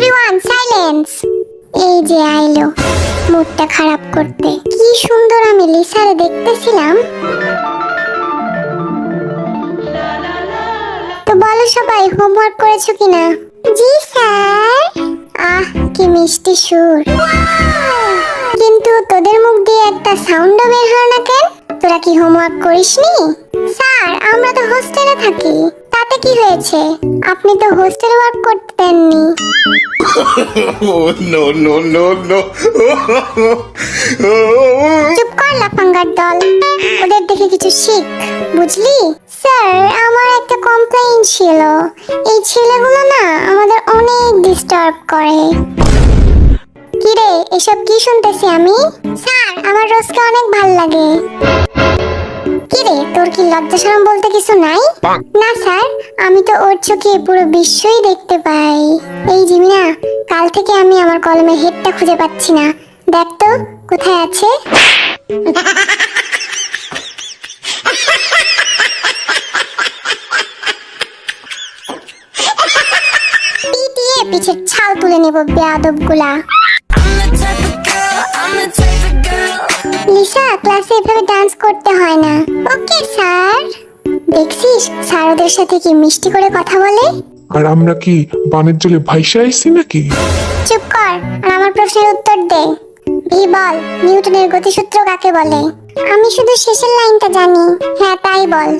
Everyone silence. এই যে আইলো মুডটা খারাপ করতে। কি সুন্দর আমি লিসারে দেখতেছিলাম। তো বলো সবাই হোমওয়ার্ক করেছো কিনা? জি স্যার। আহ কি মিষ্টি সুর, কিন্তু তোদের মুখ দিয়ে একটা সাউন্ডও বের হয় না কেন? তোরা কি হোমওয়ার্ক করিসনি? স্যার আমরা তো হোস্টেলে থাকি। তাতে কি হয়েছে? আপনি তো হোস্টেল ওয়ার্ক করতে দেননি। No, no, no, no. চুপ কর লাফাঙ্গার দল, ওদের দেখে কিছু শিখ, বুঝলি? স্যার আমার একটা কমপ্লেইন ছিল। এই ছেলেগুলো না আমাদের অনেক ডিস্টার্ব করে। কি রে এসব কি শুনতেছি আমি? স্যার আমার রোজকে অনেক ভাল লাগে। কি রে তোর কি লজ্জা শরম বলতে কিছু নাই? না স্যার, আমি তো ওর চোখে পুরো বিশ্বই দেখতে পাই। এই জিমিনা, কাল থেকে আমি আমার কলমের হেডটা খুঁজে পাচ্ছি না। দেখ তো কোথায় আছে। পিটিয়ে পিছের ছাল তুলে নেব বেয়াদবগুলা। লিসা ক্লাসে এভাবে ডান্স করতে হয় না। Okay sir. দেখছিস স্যার ওদের সাথে কি মিষ্টি করে কথা বলে। আর আমরা কি বানের জলে ভাইসা আইছি নাকি? চুপ কর আর আমার প্রশ্নের উত্তর দে। ভি বল, নিউটনের গতিসূত্র কাকে বলে? আমি শুধু শেষের লাইনটা জানি। হ্যাঁ তাই বল।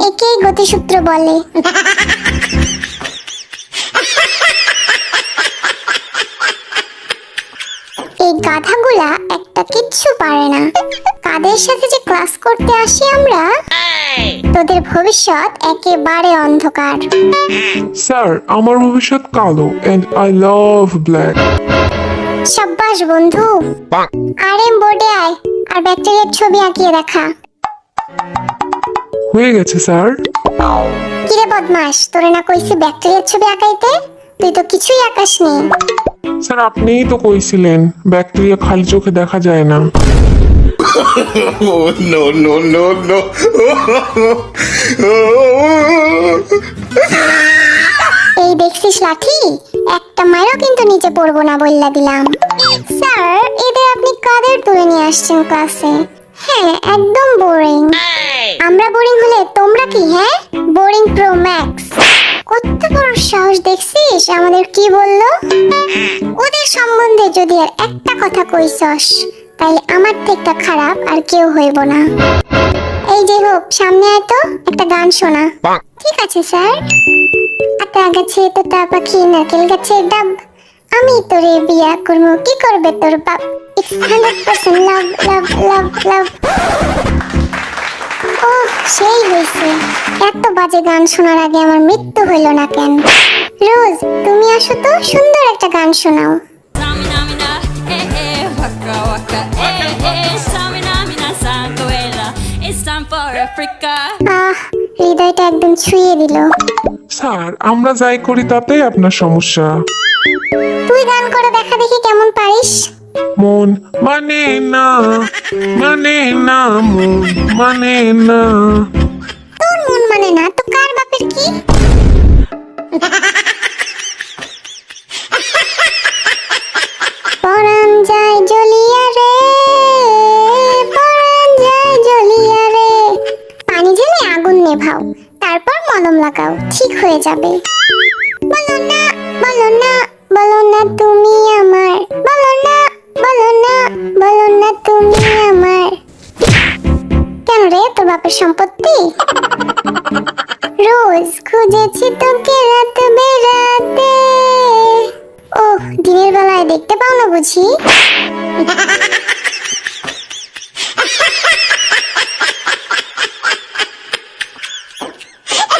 একেই গতিসূত্র বলে। এই গাধাগুলা একটা কিচ্ছু পারে না। কাদের সাথে যে ক্লাস করতে আসি আমরা। তোদের ভবিষ্যৎ একেবারে অন্ধকার। স্যার আমার ভবিষ্যৎ কালো এন্ড আই লাভ ব্ল্যাক। সাব্বাস বন্ধু। আরএম বোর্ডে আয় আর ব্যাকটেরিয়ার ছবি আঁকিয়ে দেখা। হয়ে গেছে স্যার। কিরে বদমাস, তোরে না কইছি ব্যাকটেরিয়ার ছবি আঁকাইতে? তুই তো কিছুই আঁকাসনি। স্যার আপনিই তো কইছিলেন ব্যাকটেরিয়া খালি চোখে দেখা যায় না। Oh, no, no, no, no. এই দেখছিস লাঠি, একটা মারও কিন্তু নিচে পড়বো না বললা দিলাম। স্যার এদের আপনি কাদের তুলে নিয়ে আসছেন ক্লাসে? হ্যাঁ একদম বোরিং। আমরা বোরিং হলে তোমরা কি? হ্যাঁ বোরিং প্রো ম্যাক্স। কত বড় সাহস দেখছিস আমাদের কি বললো? ওদের সম্বন্ধে যদি আর একটা কথা কইছস তাইলে আমার থেকে খারাপ আর কেউ হইব না। এই যে হোক সামনে আয় তো, একটা গান শোনা। ঠিক আছে স্যার। আতা গাছে তোতা পাখি নারকেল গাছের ডাব, আমি তোরে বিয়া করবো, কি করবে তোর বাপ। It's 100% লাভ লাভ লাভ লাভ। ও সেই হয়েছে। এত বাজে গান শোনার আগে আমার মৃত্যু হইল না কেন? রোজ তুমি আসো তো, সুন্দর একটা গান শোনাও। আহ হৃদয়টা একদম ছুঁয়ে দিল। স্যার আমরা যাই করি তাতেই আপনার সমস্যা। তুই গান করে দেখা দেখি কেমন পারিস। মন মানে না, মানে না, মন মানে না। তোর মন মানে না তো কার বাপের কি? পরাণ যায় জ্বলিয়া রে, পরাণ যায় জ্বলিয়া রে। পানি ঢেলে আগুন নেভাও, তারপর মলম লাগাও, ঠিক হয়ে যাবে। বলো না, বলো না, বলো না তুমি আমার, বলো না, বলো না, বলো না তুমি আমার। কেন রে তোর বাপের সম্পত্তি? রোজ খুঁজেছি তোকে রাত বেরাতে। ওহ দিনের বেলায় দেখতে পাও না বুঝি?